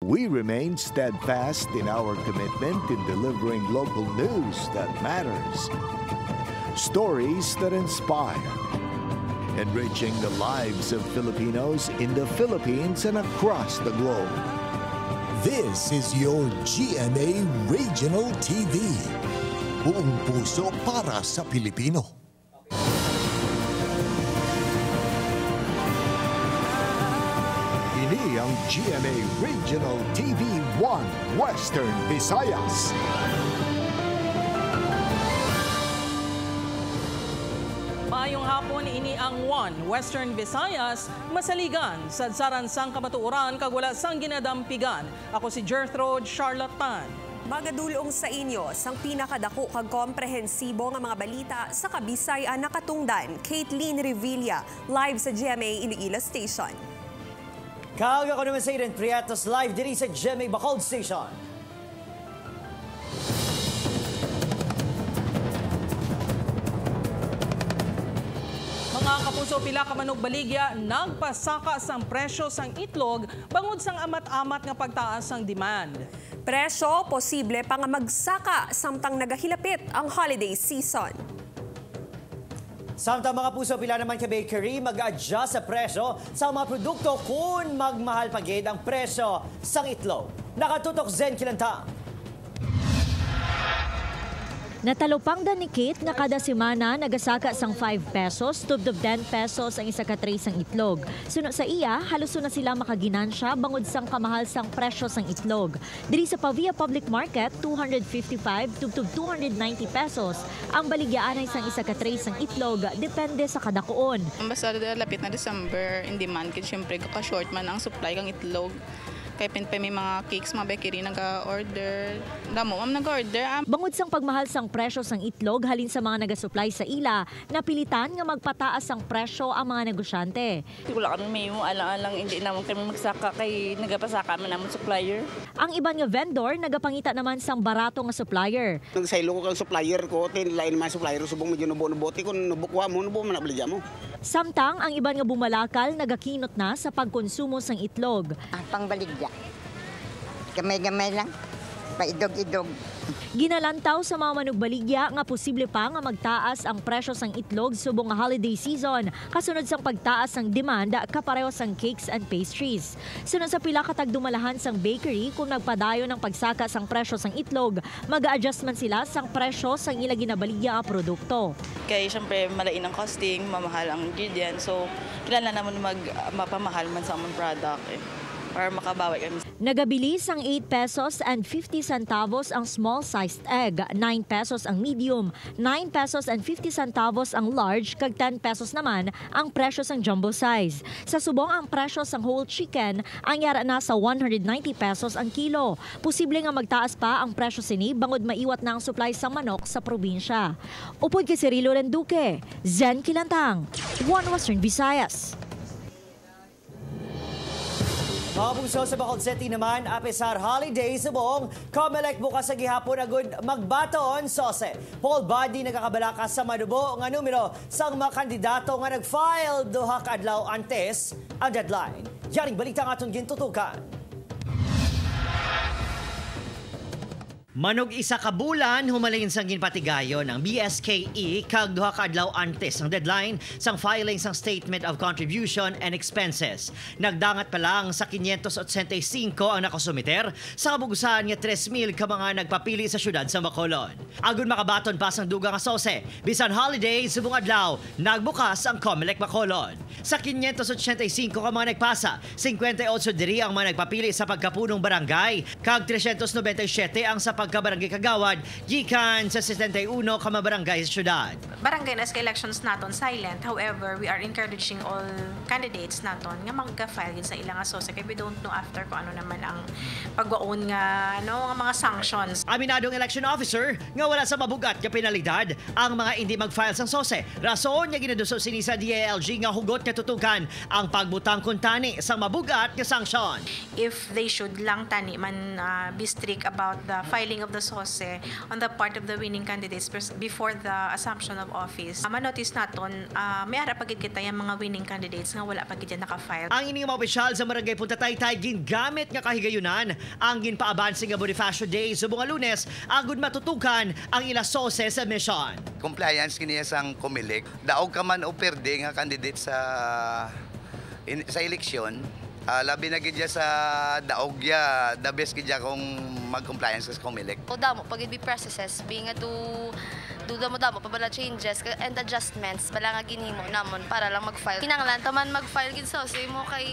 We remain steadfast in our commitment in delivering local news that matters. Stories that inspire. Enriching the lives of Filipinos in the Philippines and across the globe. This is your GMA Regional TV. Buong puso para sa Pilipino. Ini ang GMA Regional TV 1 Western Visayas. Maayong hapon, ini ang 1 Western Visayas, masaligan, sadsaran sang kamatuoran, kagwala sang ginadampigan. Ako si Gertrude Charlotte Pan. Magadulong sa inyo sang pinakadako kag komprehensibo nga mga balita sa Kabisayan nakatungdan. Caitlin Revilla, live sa GMA Iloilo Station. Kag ako naman sa Eden Prietos, live diri sa GMA Bacolod Station. Mga kapuso, pila ka manok baligya, nagpasaka sang presyo sang itlog bangod sang amat-amat nga pagtaas sang demand. Presyo, posible pa nga magsaka samtang nagahilapit ang holiday season. Samtang mga puso, pila naman ka bakery mag-adjust sa presyo sa mga produkto kung magmahal pagid ang presyo sang itlog. Nakatutok Zen Kilantang. Natalupang danikit nga kada semana nagasaka sang 5 pesos, tubdob 10 pesos ang isa ka tray sang itlog. Suno sa iya, halos na sila makaginansya bangod sang kamahal sang presyo sang itlog. Diri sa Pavia Public Market, 255 tubdob 290 pesos ang baligyaanay sang isa ka tray sang itlog, depende sa kada kuon. Basta lapit na December, in demand kaya syempre kaka-short man ang supply kang itlog. Kaya may mga cakes, mga bakery nag-order. Damo, nag-order. Bangod sang pagmahal sang presyo sang itlog, halin sa mga nagasupply sa ila, napilitan nga magpataas sang presyo ang mga negosyante. Wala kami may alang-alang, hindi naman kami magsaka kay nagapasaka man naman supplier. Ang iban nga vendor, nagapangita naman sang barato nga supplier. Nagsaylo ko kang supplier ko, tinlain naman supplier, subong medyo nubo-nubote, kung nubukwa mo, nubo man nabaligya mo. Samtang ang iban nga bumalakal, nagakinot na sa pagkonsumo sang itlog. Ang pangbaligya. Gamay-gamay lang. Paidog-idog. Ginalantaw sa mga manugbaligya nga posible pa nga magtaas ang presyo sang itlog subong nga holiday season kasunod sang pagtaas sang demand kapareho sang cakes and pastries. Sunod sa pila katag dumalahan sang bakery kung nagpadayon ng pagsaka sang presyo sang itlog, mag-a-adjust man sila sang presyo sang ila ginabaligya nga produkto. Kaya syempre malain ang costing, mamahal ang ingredient. So kailangan naman mapamahal man sa among product para makabawi kami. Nagabili sang 8 pesos and 50 centavos ang small-sized egg, 9 pesos ang medium, 9 pesos and 50 centavos ang large, kag 10 pesos naman ang presyo sang jumbo size. Sa subong ang presyo sang whole chicken, ang yara na sa 190 pesos ang kilo. Posible nga magtaas pa ang presyo sini bangod maiwat na ang supply sang manok sa probinsya. Upod kay Cirilo Renduque, Zen Kilantang, 1 Western Visayas. Mga puso, sa Bacolod City naman, apesar holiday subong, Comelec bukas sa gihapon agud magbaton sose. Poll body nagakabalaka sa madubo nga numero sang mga kandidato nga nag-file duha ka adlaw antes ang deadline. Yaring balita nga atong gintutukan. Manog isa ka bulan humalin sang ginpatigayon ng BSKE kag duha ka adlaw antes ang deadline sang filing sang Statement of Contribution and Expenses. Nagdangat pa lang sa 585 ang nakasumiter sa kabugusan nga 3,000 ka mga nagpapili sa syudad sa Bacolod. Agon makabaton pa sang duga nga sose, bisan holiday subong adlaw, nagbukas ang Comelec Bacolod. Sa 585 ka mga nagpasa, 58 diri ang mga nagpapili sa pagkapunong barangay, kag 397 ang sa pagkabarangay kagawad gikan sa 61 ka mga barangay sa syudad. Barangay na sa elections naton silent. However, we are encouraging all candidates naton nga magka-file sa ilang asosya kay we don't know after kung ano naman ang pagwaon nga mga sanctions. Aminadong election officer nga wala sa mabugat nga penalidad ang mga hindi mag-file sang sose. Rason nga ginaduso sini sa DILG nga hugot nga tutukan ang pagbutang kun tani sa mabugat nga sanction. If they should lang tani man be strict about the filing funding of the SOSE on the part of the winning candidates before the assumption of office. Manotice naton, may ara pagid kita yung mga winning candidates nga wala pagid yan naka-file. Ang ining mga opisyal sa Barangay Punta Taytay gingamit nga kahigayunan ang ginpaabansi nga Bonifacio Day subong nga Lunes agud matutukan ang ila SOSE sa mission. Compliance kiniya sang Comelec. Daog ka man o perde nga candidate sa eleksyon. Labi na gidya sa daog ya, the best gidya kung mag-compliance sa Comelec. O damo, pag it be processes, being to damo pabala changes and adjustments bala nga ginhimo namon para lang mag-file. Kinanglan taman mag-file gid so mo kay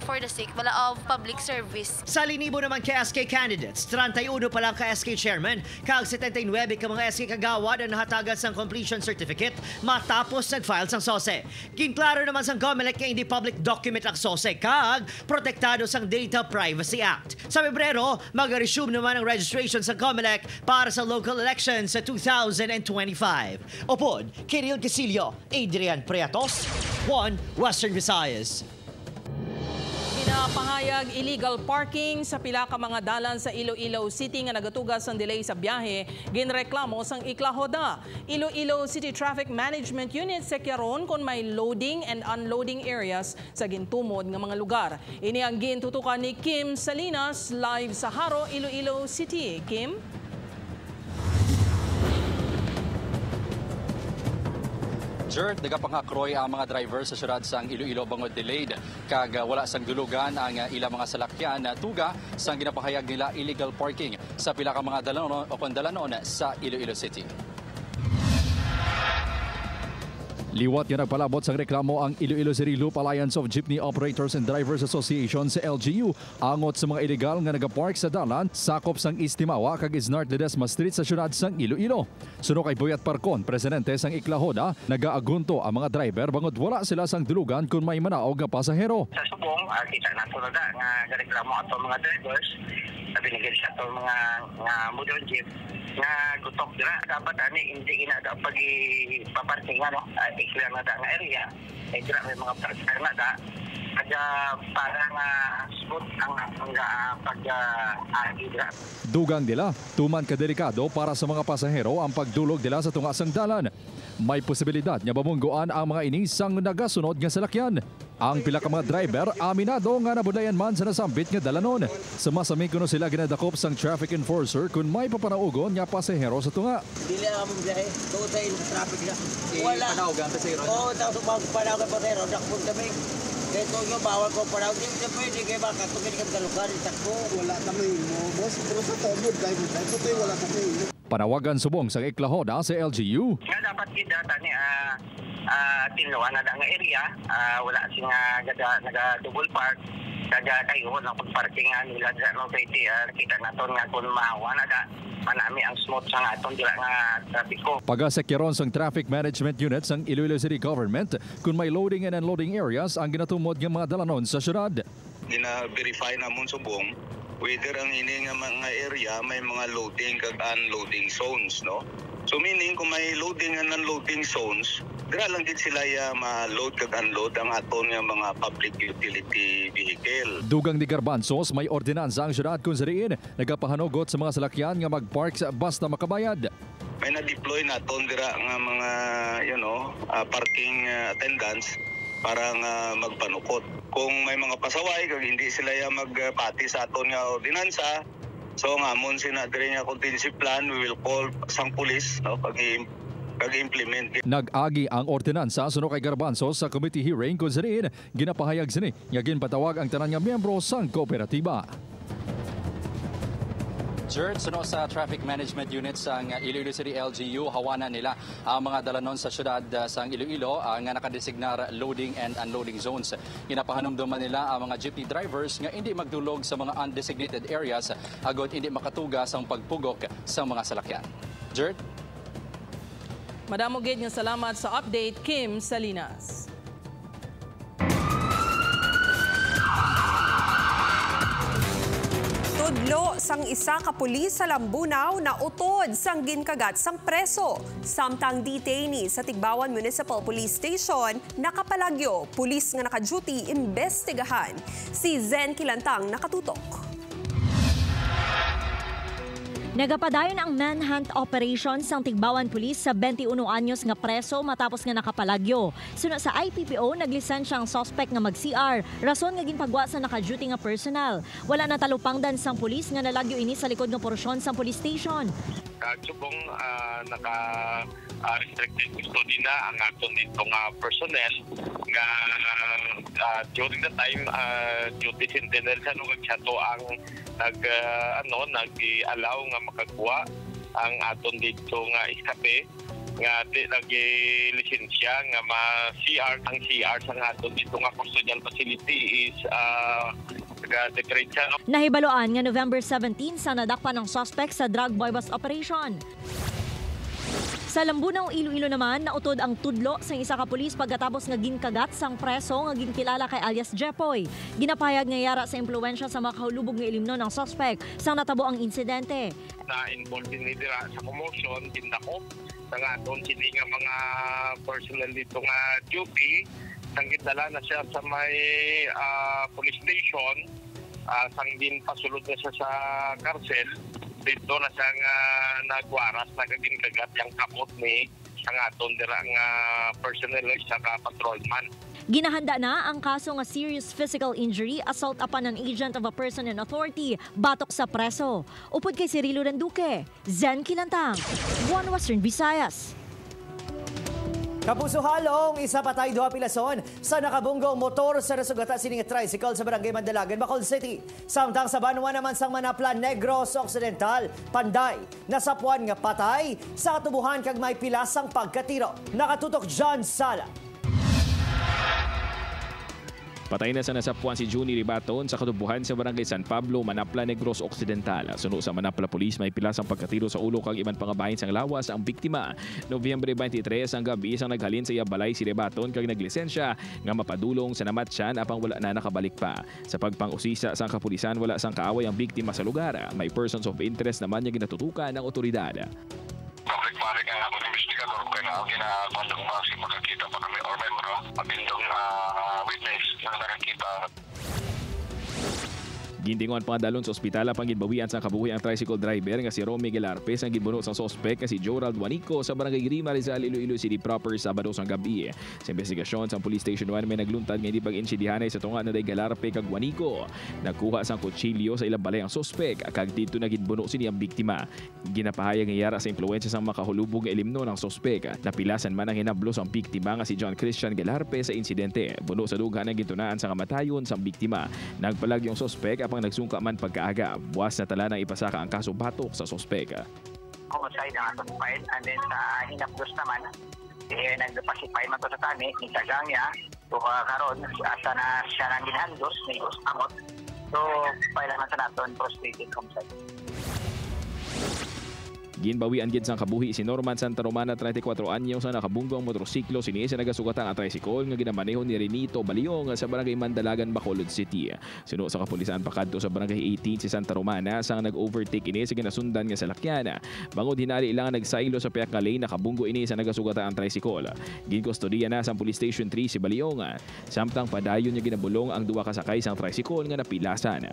for the sake bala of public service. Sa linibo naman kay SK candidates, 31 pa lang ka SK chairman, kag 79 ka mga SK kagawad ang nahatagan sang completion certificate matapos nag-file sang SOSE. Ginklaro naman sang Comelec nga hindi public document ang SOSE kag protektado sang Data Privacy Act. Sa Pebrero, mag-resume naman ang registration sa Comelec para sa local elections sa 2025. Opod, Kiril Casillo, Adrian Priatos, 1 Western Visayas. Pinapahayag illegal parking sa pila ka mga dalan sa Iloilo City nga nagatugas ang delay sa biyahe, ginreklamo sang Iklahoda. Iloilo City Traffic Management Unit sekyaron kung may loading and unloading areas sa gintumod nga mga lugar. Ini ang gintutukan ni Kim Salinas live sa Haro, Iloilo City. Kim? Jert, nagapangakroy ang mga driver sa syudad sang Iloilo bangod delayed kag wala sang dulugan ang ilang mga salakyan na tuga sang ginapahayag nila illegal parking sa pila ka mga dalanon o kondalanon sa Iloilo City. Liwat nga nagpalabot sa reklamo ang Iloilo City Loop Alliance of Jeepney Operators and Drivers Association sa LGU angot sa mga illegal nga nagapark sa dalan sakop sang East Timawa kag Isnart Ledesma Street sa syudad sang Iloilo. Suno kay Boyat Parcon, presidente sang Iklahoda, nagaagunto ang mga driver bangod wala sila sang dulugan kung may manaog nga pasahero. Sa subong, kita nato na nga reklamo ato mga drivers, binigyan sa ato mga modern jeep nga gutok dira dapat ani hindi ina da pag-paparking i-clear na da nga area ay dira may mga parker na da kaya para nga smooth ang pag-agi dira. Dugang nila, tuman kadelikado para sa mga pasahero ang pagdulog nila sa tungasang dalan. May posibilidad nga babungguan ang mga ini sang nagasunod nga salakyan. Ang pila ka mga driver aminado nga nabudlayan man sa nasambit nga dalanon. Sa masami kuno sila ginadakop sang traffic enforcer kung may papanaugon nga pasahero sa tunga. Dili ang biyahe, tuod sa traffic na. Wala. Panaugan pasahero. Oo, tapos panaugan pasahero dakpon kami. Kaya yung bawal ko panahon, hindi pwede kayo baka tumili kami sa lugar, itakbo. Wala kami mo, boss. Pero sa tobod, kahit ito wala kami. Panawagan subong sa Iklahoda sa LGU. Nga dapat kita tani tinuan na nga area, wala sing naga-double park, kaga kayo na pag-parking nila sa city, kita naton nga kung maawa na da, manami ang smooth sa aton dila nga trapiko. Pagasekyaron sang Traffic Management Unit sang Iloilo City Government kung may loading and unloading areas ang ginatumod ng mga dalanon sa syudad. Gina-verify namon subong whether ang ini nga mga area may mga loading kag unloading zones, no? So meaning kung may loading and unloading zones, dira lang gid sila ma-load kag unload ang aton nga mga public utility vehicle. Dugang ni Garbanzos, may ordinansa ang syudad kung sariin nagapahanugot sa mga salakyan nga mag-park sa basta makabayad. May na-deploy naton dira nga mga parking attendants para nga magpanukot. Kung may mga pasaway kag hindi sila magpati sa aton nga ordinansa, so ngamon sinadre nga contingency plan, we will call sang pulis, no, pag-implement. Nag-agi ang ordinansa suno kay Garbanzos sa committee hearing kung sariin ginapahayag sini nga ginpatawag ang tanan nga miyembro sang kooperatiba. Jert, suno sa Traffic Management Unit sa Iloilo City LGU, hawanan nila ang mga dalanon sa syudad sa Iloilo nga nakadesignar loading and unloading zones. Ginapahanumduman nila ang mga jeepney drivers nga hindi magdulog sa mga undesignated areas agot hindi makatugas ang pagpugok sa mga salakyan. Jert? Madamo gid nga salamat sa update, Kim Salinas. Tudlo sang isa ka pulis sa Lambunaw na utod sang ginkagat sang preso. Samtang detainee sa Tigbawan Municipal Police Station nakapalagyo, pulis nga naka-duty imbestigahan. Si Zen Kilantang nakatutok. Nagapadayon ang manhunt operation sang Tigbawan Police sa 21 anyos nga preso matapos nga nakapalagyo. Suna sa IPPO, naglisensya ang suspect nga mag-CR, rason nga ginpagwa sa naka-duty nga personal. Wala na talupangdan sang pulis nga nalagyo ini sa likod nga porsyon sang police station. Subong naka-restricted custody na ang aton ditong personnel nga during the time duty sentinel sa nung nagsato ang nag-allow nga makakuha ang aton dito nga iskape nga di nag-lisensya nga ma-CR ang CR sa aton dito nga custodial facility is Nahibaloan nga November 17 sa nadakpan ng suspect sa drug boy bust operation. Sa Lambunaw, Iloilo naman, nautod ang tudlo sa isa ka pulis pagkatapos nga ginkagat sang preso nga ginkilala kay alias Jepoy. Ginapayag nga yara sa impluwensya sa makahulubog nga ilimnon ng suspect sang natabo ang insidente. Na-involved din nila sa commotion, tindakop, sa nga doon sila nga mga personnel dito nga duty, sanggit dala na siya sa may police station, sanggin pasulod na siya sa karsel. Dito na siya nga nagwaras, nagkaginkagat yung kapot ni ang aton dira nga personnel sa patrolman. Ginahanda na ang kaso nga serious physical injury, assault upon an agent of a person in authority, batok sa preso. Upod kay Cirilo Randuque, Zen Kilantang, One Western Visayas. Kapuso halong, isa patay duha pilason sa nakabunggong motor sa nasugata sining tricycle sa barangay Mandalagan, Bacolod City. Samtang sa Banwa naman sang Manapla Negros Occidental, Panday, nasapuan nga patay sa katubuhan kag may pilasang pagkatiro. Nakatutok John Sala. Patay na sa nasapuan si Juni Ribaton sa katubuhan sa barangay San Pablo, Manapla Negros Occidental. Suno sa Manapla Police, may pilasang pagkatiro sa ulo kag iban pangabahin sang lawas ang biktima. Nobyembre 23 ang gabi isang naghalin sa iya balay si Ribaton kag naglisensya nga mapadulong sa namatyan apang wala na nakabalik pa. Sa pagpang-usisa sang kapulisan, wala sang kaaway ang biktima sa lugar. May persons of interest naman niya ginatutukan ng otoridad. Pabalik-balik ang ako ng investigador kaya nga ginakondong kasi makakita pa kami or may mga mabindong witness na nakakita. Gindingon pangadalon sa ospital apang ginbawian sa kabuhi ang tricycle driver nga si Romy Gelarpes ang ginbuno sa suspect nga si Jorald Juanico sa barangay Grima, Rizal, Iloilo City proper Sabado sang gabi. Sa investigasyon sa Police Station 1 may nagluntad nga hindi pag-insidihanay sa tunga na day Gelarpe kag Juanico. Nagkuha sang kutsilyo sa ilang balay ang suspect kag dito na ginbuno sini ang biktima. Ginapahayag nga yara sa impluwensya sang makahulubog nga ilimno ng suspect. Napilasan man ang hinablos ang biktima nga si John Christian Gelarpe sa insidente. Buno sa dughan ang gintunaan sa kamatayon sang biktima. Nagpalag yung suspect apang nagsungka man pagkaaga. Buwas na tala nang ipasaka ang kaso batok sa suspek. Homicide ang atong file and then sa hinapdos naman nagpasipay man to sa tani itagang niya so karon asa na siya nang ginhandos ni amot so file naman sa naton prostrated homicide. Ginbawian gid sang kabuhi si Norman Santa Romana 34 anyo sa nakabunggong motorsiklo sini sa nagasugatan ang tricycle nga ginamaneho ni Renito Baliong sa barangay Mandalagan, Bacolod City. Suno sa kapulisan pakadto sa barangay 18 si Santa Romana sang nag-overtake ini sa ginasundan nga salakyan. Bangod hinali ilang nagsaylo sa piyak nga lane nakabunggo ini sa nagasugatan ang tricycle. Ginkustodiya na sa Police Station 3 si Baliong. Samtang padayon niya ginabulong ang duwa ka sakay sang tricycle nga napilasan.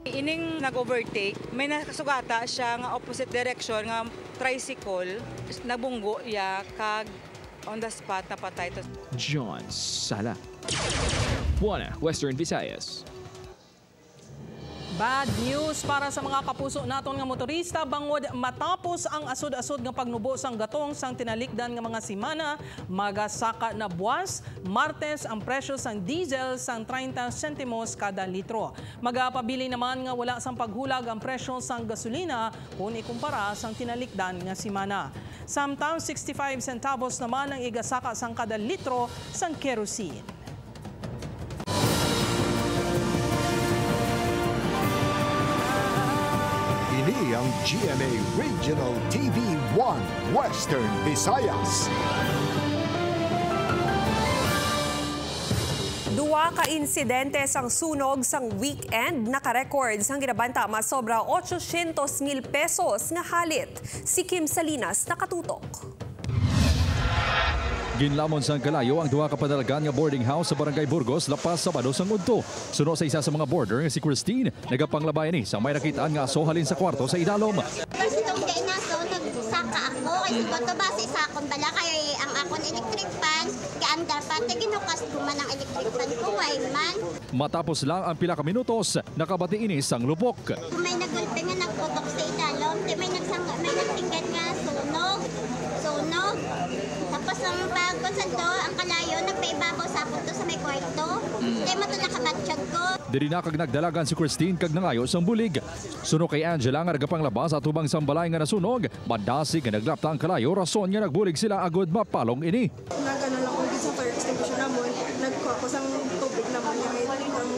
Ining nag-overtake, may nakasugata siya nga opposite direction nga tricycle, nabunggo ya kag on the spot napatay to. John Sala, One Western Visayas. Bad news para sa mga kapuso naton nga motorista bangod matapos ang asod-asod nga pagnubo sang gatong sang tinalikdan nga mga semana magasaka na buwas. Martes ang presyo sang diesel sang 30 sentimos kada litro. Magapabili naman nga wala sang paghulag ang presyo sang gasolina kung ikumpara sang tinalikdan nga semana. Samtang 65 centavos naman ang igasaka sang kada litro sang kerosene. Ini ang GMA Regional TV 1 Western Visayas. Duwa ka insidente sang sunog sang weekend naka-record sang ginabanta masobra 800,000 pesos nga halit. Si Kim Salinas nakatutok. Ginlamon sang kalayo ang duha ka padalagan nga boarding house sa Barangay Burgos lapas Sabado sang udto. Suno sa isa sa mga boarder nga si Christine, nagapanglabay ni sa may nakitaan nga aso halin sa kwarto sa idalom. Kasi itong day na so, nagsaka ako. Kasi ito base sa akong bala kaya ang akong electric fan, kaandar pati ginukas ko man ang electric fan ko, why man? Matapos lang ang pila ka minutos, nakabati ini sang lupok. Kung may nagulpe nga nagputok sa idalom, may nagtinggan nga sunog. Tapos ang pagkonsanto, ang kalayo, nagpaibabaw sa ako sa may kwarto. Kaya mato nakabatsyag ko. Diri na kag nagdalagan si Christine kag nangayo sang bulig. Suno kay Angela nga nagapanglabas at ubang sambalay nga nasunog, madasig nga naglapta ang kalayo rason nga nagbulig sila agud mapalong ini. Nagano lang ko sa fire extinguisher namon, nagkuha ko sang tubig naman yung may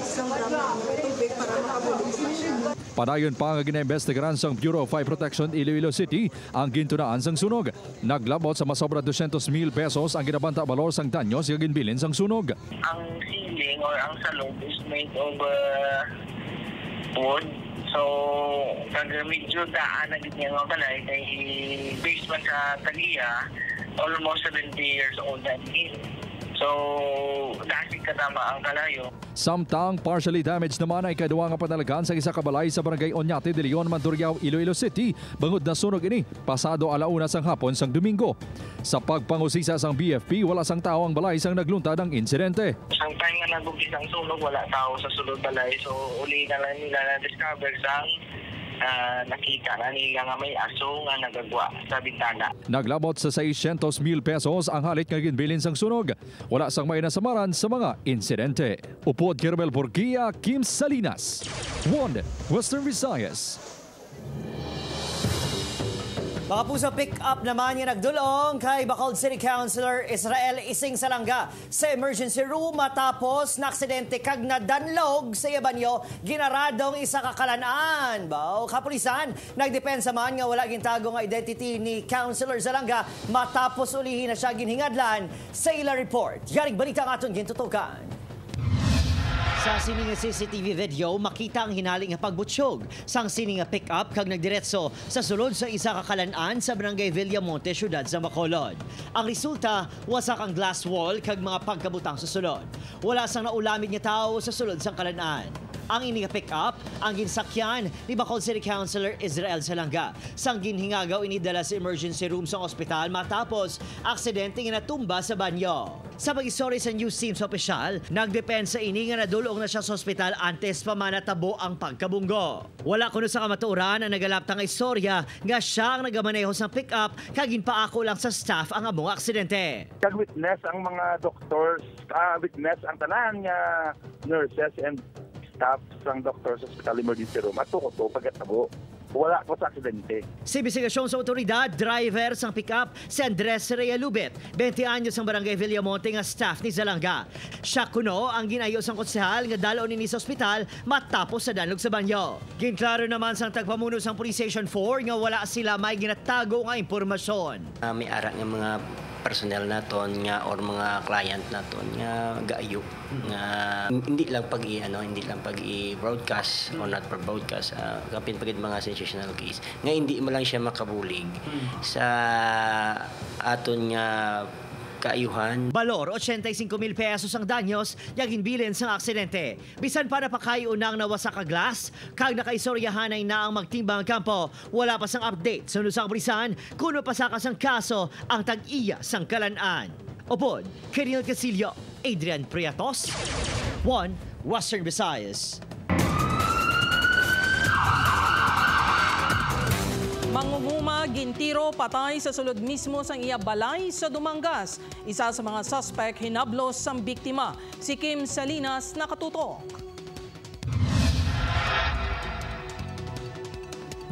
isang gram naman may tubig para makabulig sa siya. Padayon pa nga ginaimbestigaran sang Bureau of Fire Protection Iloilo City ang gintunaan sang sunog. Naglabot sa masobra 200,000 pesos ang ginabanta balor sang danyo sa ginbilin sang sunog. Ang ceiling or ang salon is made of wood. So, pag medyo daan na ganyan mga balay, kay based man sa Talia, almost 70 years old na din. So, dahil katama ang kalayo. Samtang partially damaged naman ay kaduwa nga panalagan sa isa ka balay sa Barangay Oñate de Leon, Mandurriao, Iloilo City. Bangod na sunog ini, pasado alauna sang hapon sang Domingo. Sa pagpangusisa sang BFP, wala sang tao ang balay sang nagluntad ang insidente. Ang time nga nagugis ang sunog, wala tao sa sulod balay. So, uli na lang nila na-discover sang nakita na nila nga may aso nga nagagwa sa bintana. Naglabot sa 600,000 pesos ang halit nga ginbilin sang sunog. Wala sang may nasamaran sa mga insidente. Upod Kerbel Borgia, Kim Salinas, One Western Visayas. Mga puso, pick up naman yung nagdulong kay Bacolod City Councilor Israel Ising Salanga sa emergency room matapos na aksidente kag nadanlog sa Yabanyo ginaradong isa kakalanaan. Kapulisan, nagdepensa man nga wala gintago nga identity ni Councilor Salanga matapos ulihin na siya ginhingadlan sa ila report. Yaring balita nga itong gintutukan. Sa sining CCTV video, makita ang hinaling nga pagbutsyog sang sining nga pick-up kag nagdiretso sa sulod sa isa kakalanaan sa Barangay Villamonte, syudad sa Bacolod. Ang resulta, wasak ang glass wall kag mga pagkabutang sa sulod. Wala sang naulamid nga tao sa sulod sang kalanaan. Ang ini nga pick-up, ang ginsakyan ni Bacolod City Councilor Israel Salanga. Sang ginhingagaw inidala sa emergency room sa ospital matapos aksidente nga natumba sa banyo. Sa pag-istorya sa news team sa opisyal, nagdepensa ini nga nadulong na siya sa ospital antes pa manatabo ang pagkabunggo. Wala kuno sa kamatuoran ang nagalaptang istorya nga siya ang nagamaneho sa pick-up kag ginpaako lang sa staff ang among aksidente. Kag-witness ang mga doctors, witness ang tanan nga nurses and staff sang doctor sa hospital emergency room at tuko to pagkatabo. Wala ko sa aksidente. Sa investigasyon sa otoridad, driver sang pick-up si Andres Rea Lubet, 20 anyos sang Barangay Villamonte nga staff ni Salanga. Siya kuno ang ginayo sang konsehal nga dalaw nini sa ospital matapos sa danlog sa banyo. Ginklaro naman sang tagpamuno sang Police Station 4 nga wala sila may ginatago nga impormasyon. May ara nga mga personnel naton nga or mga client naton nga gaayo nga hindi lang pag i-broadcast or not for broadcast kapin pagid mga sensational case nga hindi mo lang siya makabulig sa aton nga kaayuhan. Balor, 85,000 pesos ang danyos yagin bilin sa aksidente. Bisan pa napakayunang nawasak ka glass, kag nakaisoryahanay na ang magtimbang kampo, wala pa sang update sa nusang brisan, kuno pasakas ang kaso ang tag-iya sang kalanaan. Opod, Kirill Casillo, Adrian Priatos, One Western Visayas. Mangunguma, gintiro, patay sa sulod mismo sang iya balay sa Dumangas. Isa sa mga suspect hinablos sang biktima. Si Kim Salinas nakatutok.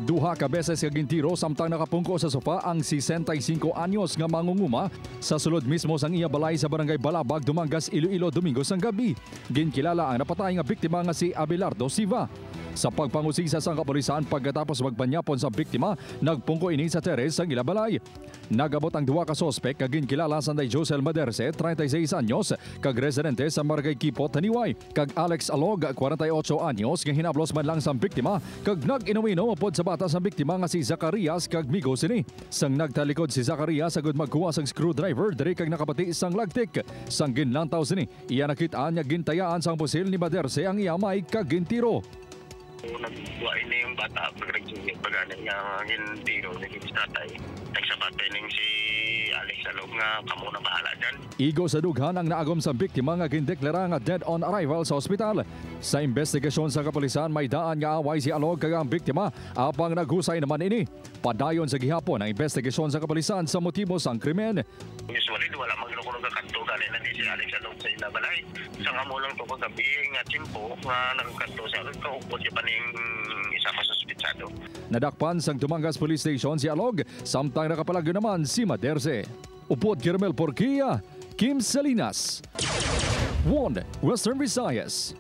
Duha ka beses nga gintiro samtang nakapungko sa sofa ang 65 anyos nga mangunguma sa sulod mismo sang iya balay sa Barangay Balabag, Dumangas, Iloilo, Domingo sang gabi. Ginkilala ang napatay nga biktima nga si Abelardo Siva. Sa pagpangusisa sa kapulisan pagkatapos magpanyapon sa biktima, nagpungko ini sa teres ang ilabalay. Nagabot ang duwa ka sospek kag ginkilala sanday Josel Maderse, 36 anyos, kag residente sa Barangay Kipot, Taniway, kag Alex Alog, 48 anyos, nga hinablos man lang sa biktima, kag nag-inom-inom upod sa bata sa biktima nga si Zacarias kag migo sini. Sang nagtalikod si Zacarias agud magkuha sang screwdriver diri kag nakapati sang lagtik. Sang ginlantaw sini, iya nakitaan nga gintayaan sang pusil ni Maderse ang iyamay kag gintiro. Nagbuhain na yung bata pag-ano niya ang tiro naging tatay. Nagsabatay ning si Alex Alog nga kamo na bahala dyan. Igo sa dughan ang naagom sa biktima nga gindeklara nga dead on arrival sa ospital. Sa investigasyon sa kapulisan may daan nga away si Alog kag ang biktima apang naghusay naman ini. Padayon sa gihapon ang investigasyon sa kapulisan sa motibo sang krimen. Usually wala maglukulog ka kanto galing na si Alex Alog sa inabalay. Sa nga mo lang to ko gabi nga timpo nga nagkanto sa Alog kaupod siya pa ning isa pa suspitsado. Nadakpan sang Tumangas Police Station si Alog, samtang nakapalagyo naman si Maderse. Upod Kirmel Porquia, Kim Salinas. 1 Western Visayas.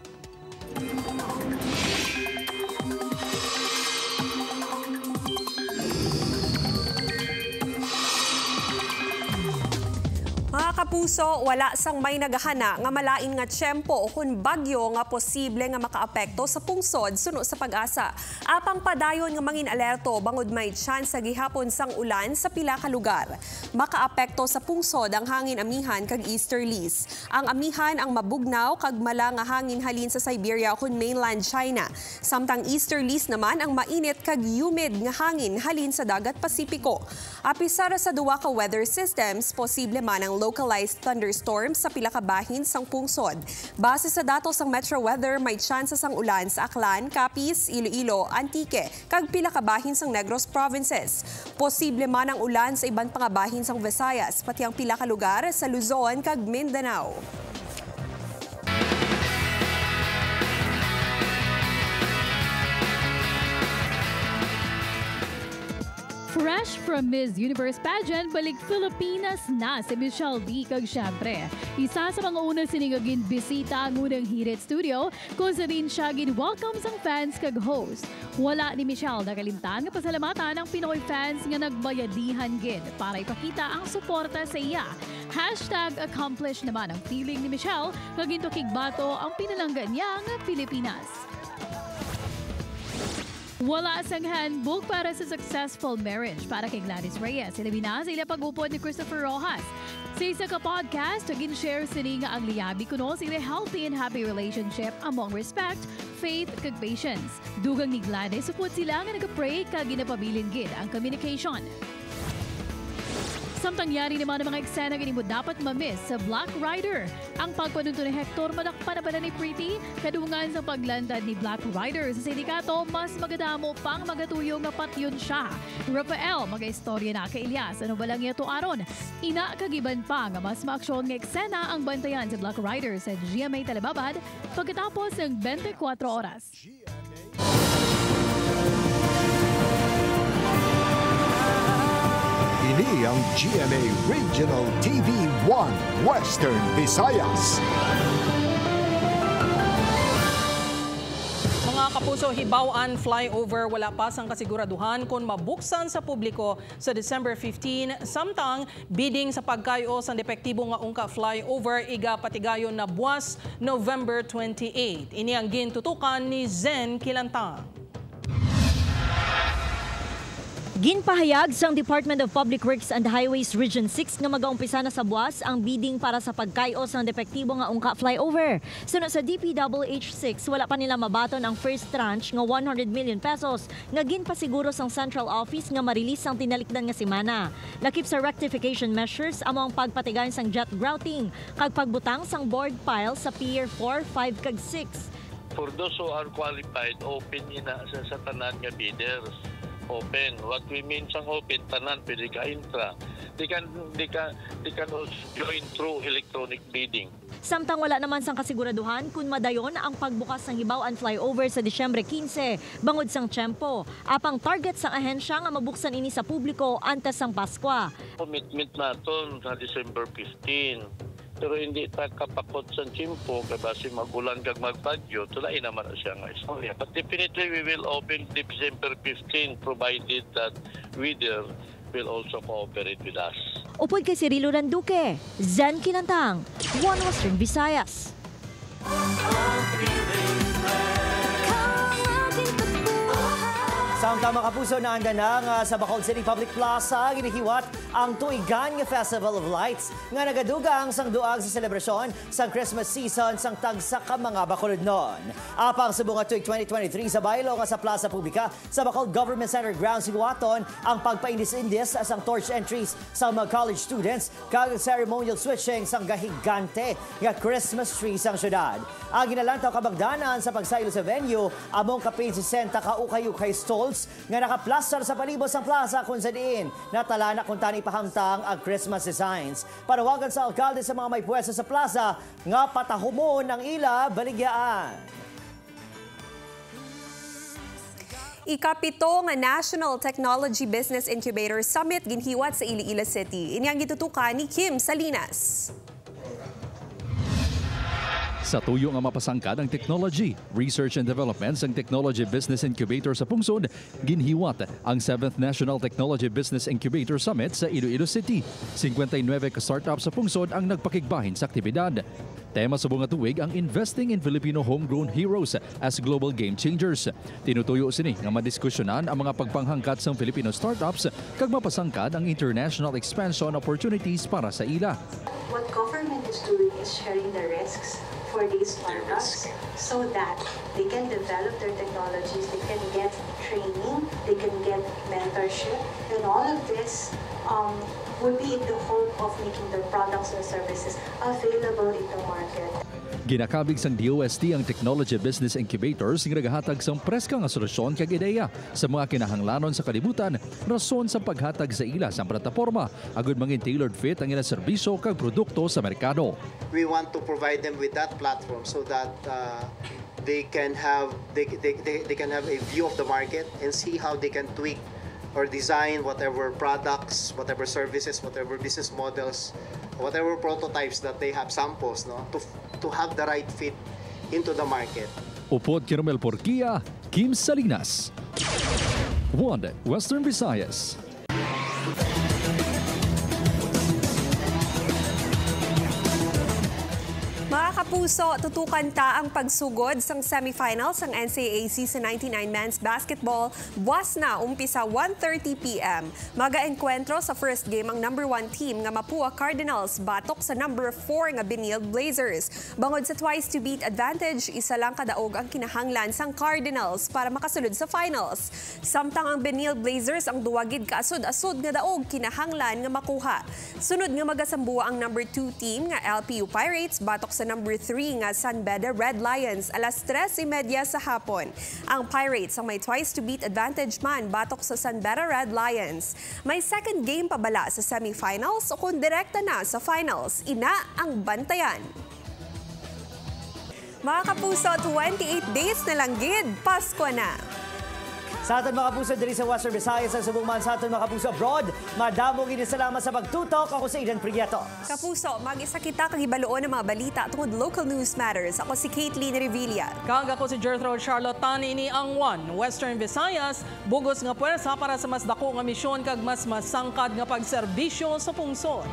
Mga kapuso, wala sang may naghana nga malain nga tiyempo kun bagyo nga posible nga makaapekto sa pungsod suno sa Pag-asa. Apang padayon nga mangin alerto bangod may chance sa gihapon sang ulan sa pila ka lugar. Makaapekto sa pungsod ang hangin amihan kag easterlies. Ang amihan ang mabugnaw kag mala nga hangin halin sa Siberia kun mainland China. Samtang easterlies naman ang mainit kag humid nga hangin halin sa dagat Pasipiko. Apisara sa duwa ka weather systems, posible man ang localized thunderstorms sa pila ka bahin sang pungsod. Base sa datos sang Metro Weather, may tsansa sang ulan sa Aklan, Capiz, Iloilo, Antique, kag pila ka bahin sang Negros provinces. Posible man ang ulan sa iban pang bahin sang Visayas, pati ang pila ka lugar sa Luzon kag Mindanao. Fresh from Miss Universe pageant, balik Pilipinas na si Michelle D. Kag syempre, isa sa mga una siningagin bisita ang unang Hirit Studio kung sa din siya gin-welcome sang fans kag host. Wala ni Michelle nakalimtan nga pasalamatan ang Pinoy fans nga nagbayadihan gid para ipakita ang suporta sa iya. #accomplished naman ang feeling ni Michelle kag gintukig bato ang pinalanggan niya nga Pilipinas. Wala sang handbook para sa successful marriage para kay Gladys Reyes. Sinabi na sa ila pag-upod ni Christopher Rojas. Sa isa ka podcast, gin-share sini nga ang liyabi kuno sa ila healthy and happy relationship among respect, faith, kag patience. Dugang ni Gladys, supot sila nga nag-pray kag ginapabilin gid ang communication. Samtang yari naman ang mga eksena ganimo dapat mamiss sa Black Rider. Ang pagpanunto ni Hector madakpan na pala ni Pretty, kadungan sa paglantad ni Black Rider sa sindikato, mas magadamo pang magatuyo nga patyon siya. Rafael, mag-istorya na kay Elias, ano ba lang ito aron? Ina kagiban pa nga mas maaksyon nga eksena ang bantayan sa Black Rider sa GMA Talababad pagkatapos ng 24 oras. Ini ang GMA Regional TV 1 Western Visayas. Mga kapuso, hibaw-an flyover wala pa sang kasiguraduhan kung mabuksan sa publiko sa December 15. Samtang bidding sa pagkayo sa depektibo nga ungka flyover iga patigayon na buwas November 28. Ini ang gintutukan ni Zen Kilantang. Ginpahayag sang Department of Public Works and Highways Region 6 nga mag-aumpisa na sa buwas ang bidding para sa pagkayo sang depektibo nga ungka flyover. Sunod sa DPWH6, wala pa nila mabaton ang first tranche nga 100 million pesos nga ginpasiguro sang Central Office nga marilis sang tinalikdan nga semana. Lakip sa rectification measures amo ang pagpatigayon sang jet grouting kag pagbutang sang board pile sa Pier 4, 5 kag 6. For those who are qualified, open ina sa tanan nga bidders. Open. What we mean sang open, tanan pwede ka intra. They can also join through electronic bidding. Samtang wala naman sang kasiguraduhan kung madayon ang pagbukas ng hibaw-an flyover sa Disyembre 15, bangod sang tiyempo. Apang target sang ahensya nga mabuksan ini sa publiko antes sang Paskwa. Commitment naton sa December 15. Pero hindi ta kapakot sa Chimpo kay basi magulan kag magbagyo, tulay naman siya nga istorya. But definitely we will open December 15 provided that weather will also cooperate with us. Upod kay Cirilo Randuque, Zen Kinantang, One Western Visayas. Samtang mga kapuso na anda na sa Bacolod City Public Plaza, ginihiwat ang tuigan nga Festival of Lights nga nagadugang sang duag sa selebrasyon sang Christmas season sang tagsa ka mga Bacolodnon. Apang sa bunga tuig 2023 sa baylo nga sa Plaza Publica sa Bacolod Government Center grounds Iguaton ang pagpaindis-indis sang torch entries sa mga college students kag ceremonial switching sang gahigante nga Christmas tree sang syudad. Ang ginalantaw kabagdanan sa pagsaylo sa venue among kapin 60 ka ukay-ukay stalls nga nakaplastar sa palibot sang plaza kung sa diin natala na kung tani pahamtang ang Christmas designs. Panawagan sa alkalde sa mga may pwesto sa plaza nga patahumon ang ila baligyaan. Ikapito nga National Technology Business Incubator Summit ginhiwat sa Iloilo City. Inyang gitutukan ni Kim Salinas. Sa tuyo nga mapasangkad ang technology, research and development sang Technology Business Incubator sa pungsod, ginhiwat ang 7th National Technology Business Incubator Summit sa Iloilo City. 59 ka startups sa pungsod ang nagpakigbahin sa aktibidad. Tema sa bunga tuig ang Investing in Filipino Homegrown Heroes as Global Game Changers. Tinutuyo sini nga madiskusyonan ang mga pagpanghangkat sang Filipino startups kag mapasangkad ang international expansion opportunities para sa ila. What government is doing is sharing the risks for these startups so that they can develop their technologies, they can get training, they can get mentorship, and all of this will be in the hope of making their products and services available in the market. Ginakabig sang DOST ang Technology Business Incubators nga nagahatag sang preska nga solusyon kag ideya sa mga kinahanglanon sa kalibutan, rason sa paghatag sa ila sang plataporma agud mangin tailored fit ang ila serbisyo kag produkto sa merkado. We want to provide them with that platform so that they can have a view of the market and see how they can tweak or design whatever products, whatever services, whatever business models, whatever prototypes that they have samples, no, to have the right fit into the market. Upod Kirmel Porquia, Kim Salinas. One Western Visayas. Mga kapuso, tutukan ta ang pagsugod sang semifinals ng NCAC sa 99 men's basketball. Buwas na, umpisa 1:30 p.m. Maga-enkwentro sa first game ang number 1 team nga Mapua Cardinals batok sa number 4 nga Benilde Blazers. Bangod sa twice to beat advantage, isa lang kadaog ang kinahanglan sang Cardinals para makasulod sa finals. Samtang ang Benilde Blazers ang duwagid kaasod-asod nga daog kinahanglan nga makuha. Sunod nga magasambuwa ang number 2 team nga LPU Pirates batok sa number 3 nga San Beda Red Lions alas 3:30 sa hapon. Ang Pirates ang may twice to beat advantage man batok sa San Beda Red Lions. May second game pa bala sa semifinals o kung direkta na sa finals, ina ang bantayan. Mga kapuso, 28 days na lang gid, Pasko na. Sa aton mga kapuso diri sa Western Visayas ang subong man sa aton mga kapuso abroad, madamo gid salamat sa pagtutok. Ako si Idan Prieto. Kapuso, mag-isa kita kag hibaluon ng mga balita tungod local news matters. Ako si Caitlin Revilla. Kag ako si Jethro Charlotte Tani, ini ang One Western Visayas, bugos nga puwersa para sa mas dako nga misyon kag mas masangkad nga pagserbisyo sa pungsod.